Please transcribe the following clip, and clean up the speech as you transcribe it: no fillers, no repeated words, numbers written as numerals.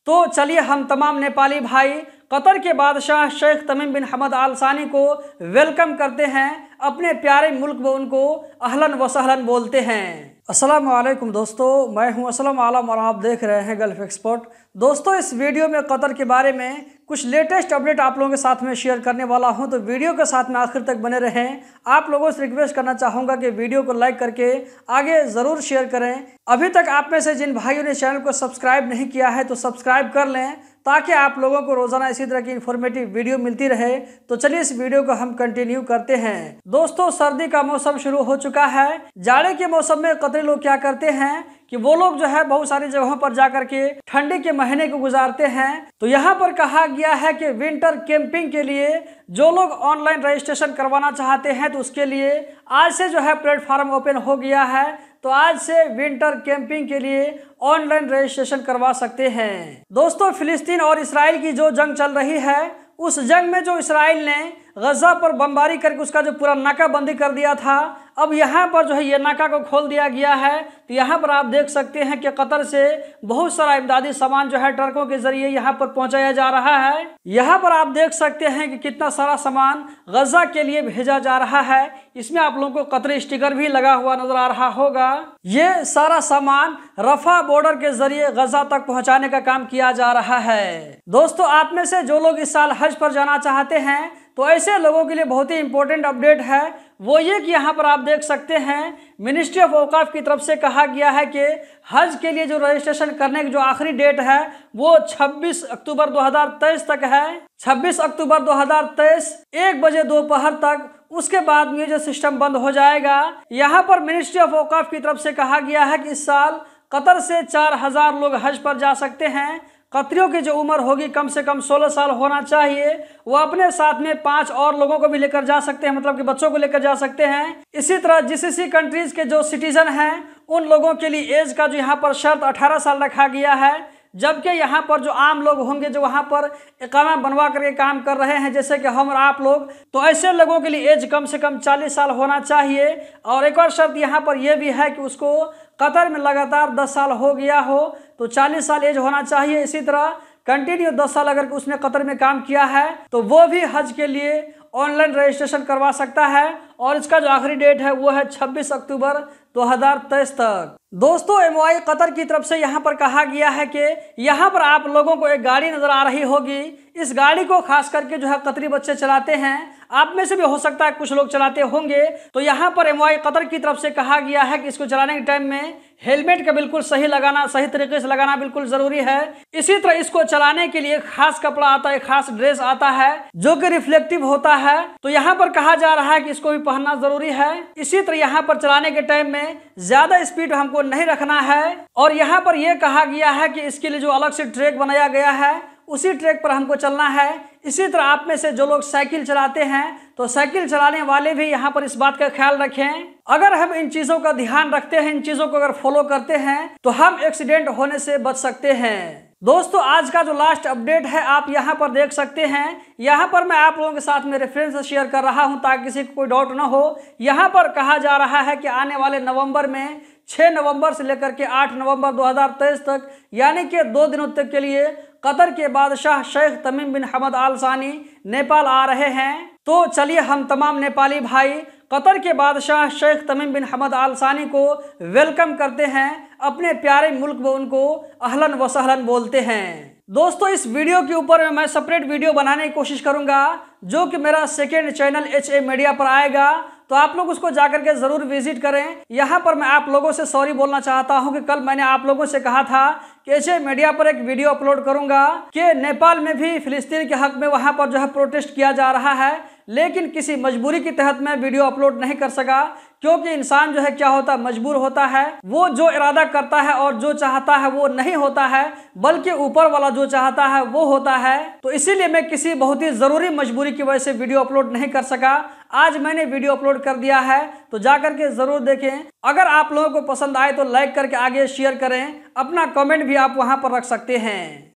तो चलिए हम तमाम नेपाली भाई कतर के बादशाह शेख तमीम बिन हमद आल सानी को वेलकम करते हैं अपने प्यारे मुल्क में, उनको अहलन व सहलन बोलते हैं। अस्सलाम वालेकुम दोस्तों, मैं हूं असलम आलम और आप देख रहे हैं गल्फ एक्सपर्ट। दोस्तों, इस वीडियो में कतर के बारे में कुछ लेटेस्ट अपडेट आप लोगों के साथ में शेयर करने वाला हूं, तो वीडियो के साथ में आखिर तक बने रहें। आप लोगों से रिक्वेस्ट करना चाहूँगा कि वीडियो को लाइक करके आगे ज़रूर शेयर करें। अभी तक आप में से जिन भाइयों ने चैनल को सब्सक्राइब नहीं किया है तो सब्सक्राइब कर लें, ताकि आप लोगों को रोजाना इसी तरह की इन्फॉर्मेटिव वीडियो मिलती रहे। तो चलिए इस वीडियो को हम कंटिन्यू करते हैं। दोस्तों, सर्दी का मौसम शुरू हो चुका है। जाड़े के मौसम में कतरी लोग क्या करते हैं कि वो लोग जो है बहुत सारी जगहों पर जाकर के ठंडी के महीने को गुजारते हैं। तो यहाँ पर कहा गया है कि विंटर कैंपिंग के लिए जो लोग ऑनलाइन रजिस्ट्रेशन करवाना चाहते हैं तो उसके लिए आज से जो है प्लेटफॉर्म ओपन हो गया है। तो आज से विंटर कैंपिंग के लिए ऑनलाइन रजिस्ट्रेशन करवा सकते हैं। दोस्तों, फिलिस्तीन और इसराइल की जो जंग चल रही है, उस जंग में जो इसराइल ने गजा पर बमबारी करके उसका जो पूरा नाकाबंदी कर दिया था, अब यहाँ पर जो है ये नाका को खोल दिया गया है। तो यहाँ पर आप देख सकते हैं कि कतर से बहुत सारा इमदादी सामान जो है ट्रकों के जरिए यहाँ पर पहुँचाया जा रहा है। यहाँ पर आप देख सकते हैं कि कितना सारा सामान गजा के लिए भेजा जा रहा है। इसमें आप लोगों को कतरी स्टिकर भी लगा हुआ नजर आ रहा होगा। ये सारा सामान रफा बॉर्डर के जरिए गजा तक पहुँचाने का काम किया जा रहा है। दोस्तों, आप में से जो लोग इस साल हज पर जाना चाहते हैं तो ऐसे लोगों के लिए बहुत ही इंपॉर्टेंट अपडेट है। वो ये कि यहाँ पर आप देख सकते हैं मिनिस्ट्री ऑफ औकाफ की तरफ से कहा गया है कि हज के लिए जो रजिस्ट्रेशन करने की जो आखिरी डेट है वो 26 अक्टूबर 2023 तक है। 26 अक्टूबर 2023 1 बजे दोपहर तक। उसके बाद म्यूजिक सिस्टम बंद हो जाएगा। यहाँ पर मिनिस्ट्री ऑफ औकाफ की तरफ से कहा गया है कि इस साल कतर से 4000 लोग हज पर जा सकते हैं। कतरियों की जो उम्र होगी कम से कम 16 साल होना चाहिए। वो अपने साथ में 5 और लोगों को भी लेकर जा सकते हैं, मतलब कि बच्चों को लेकर जा सकते हैं। इसी तरह जीसीसी कंट्रीज के जो सिटीजन हैं उन लोगों के लिए एज का जो यहाँ पर शर्त 18 साल रखा गया है। जबकि यहाँ पर जो आम लोग होंगे जो वहाँ पर इकामा बनवा करके काम कर रहे हैं, जैसे कि हम और आप लोग, तो ऐसे लोगों के लिए एज कम से कम 40 साल होना चाहिए। और एक और शर्त यहाँ पर यह भी है कि उसको कतर में लगातार 10 साल हो गया हो तो 40 साल एज होना चाहिए। इसी तरह कंटिन्यू 10 साल अगर उसने कतर में काम किया है तो वो भी हज के लिए ऑनलाइन रजिस्ट्रेशन करवा सकता है। और इसका जो आखिरी डेट है वो है 26 अक्टूबर 2023 तक। दोस्तों, एमओआई कतर की तरफ से यहाँ पर कहा गया है कि यहाँ पर आप लोगों को एक गाड़ी नजर आ रही होगी। इस गाड़ी को खास करके जो है कतरी बच्चे चलाते हैं। आप में से भी हो सकता है कुछ लोग चलाते होंगे। तो यहाँ पर एमओआई कतर की तरफ से कहा गया है कि इसको चलाने के टाइम में हेलमेट का बिल्कुल सही तरीके से लगाना बिल्कुल जरूरी है। इसी तरह इसको चलाने के लिए खास कपड़ा आता है, खास ड्रेस आता है जो कि रिफ्लेक्टिव होता है। तो यहाँ पर कहा जा रहा है कि इसको भी पहनना जरूरी है। इसी तरह यहाँ पर चलाने के टाइम में ज्यादा स्पीड हमको नहीं रखना है। और यहाँ पर यह कहा गया है कि इसके लिए जो अलग से ट्रैक बनाया गया है उसी ट्रैक पर हमको चलना है। इसी तरह आप में से जो लोग साइकिल चलाते हैं तो साइकिल चलाने वाले भी यहाँ पर इस बात का ख्याल रखें। अगर हम इन चीजों का ध्यान रखते हैं, इन चीजों को अगर फॉलो करते हैं तो हम एक्सीडेंट होने से बच सकते हैं। दोस्तों, आज का जो लास्ट अपडेट है आप यहाँ पर देख सकते हैं। यहाँ पर मैं आप लोगों के साथ में रेफरेंस शेयर कर रहा हूँ ताकि किसी को कोई डाउट ना हो। यहाँ पर कहा जा रहा है कि आने वाले नवंबर में 6 नवंबर से लेकर के 8 नवंबर 2023 तक, यानी कि 2 दिनों तक के लिए कतर के बादशाह शेख तमीम बिन हमद आल सानी नेपाल आ रहे हैं। तो चलिए हम तमाम नेपाली भाई कतर के बादशाह शेख तमीम बिन हमद आल सानी को वेलकम करते हैं अपने प्यारे मुल्क में, उनको अहलन व सहलन बोलते हैं। दोस्तों, इस वीडियो के ऊपर मैं सेपरेट वीडियो बनाने की कोशिश करूंगा जो कि मेरा सेकेंड चैनल HA मीडिया पर आएगा। तो आप लोग उसको जाकर के जरूर विजिट करें। यहाँ पर मैं आप लोगों से सॉरी बोलना चाहता हूँ कि कल मैंने आप लोगों से कहा था कि HA मीडिया पर एक वीडियो अपलोड करूंगा कि नेपाल में भी फिलिस्तीन के हक में वहाँ पर जो है प्रोटेस्ट किया जा रहा है, लेकिन किसी मजबूरी के तहत मैं वीडियो अपलोड नहीं कर सका। क्योंकि इंसान जो है क्या होता है, मजबूर होता है। वो जो इरादा करता है और जो चाहता है वो नहीं होता है, बल्कि ऊपर वाला जो चाहता है वो होता है। तो इसीलिए मैं किसी बहुत ही जरूरी मजबूरी की वजह से वीडियो अपलोड नहीं कर सका। आज मैंने वीडियो अपलोड कर दिया है, तो जाकर के जरूर देखें। अगर आप लोगों को पसंद आए तो लाइक करके आगे शेयर करें। अपना कमेंट भी आप वहां पर रख सकते हैं।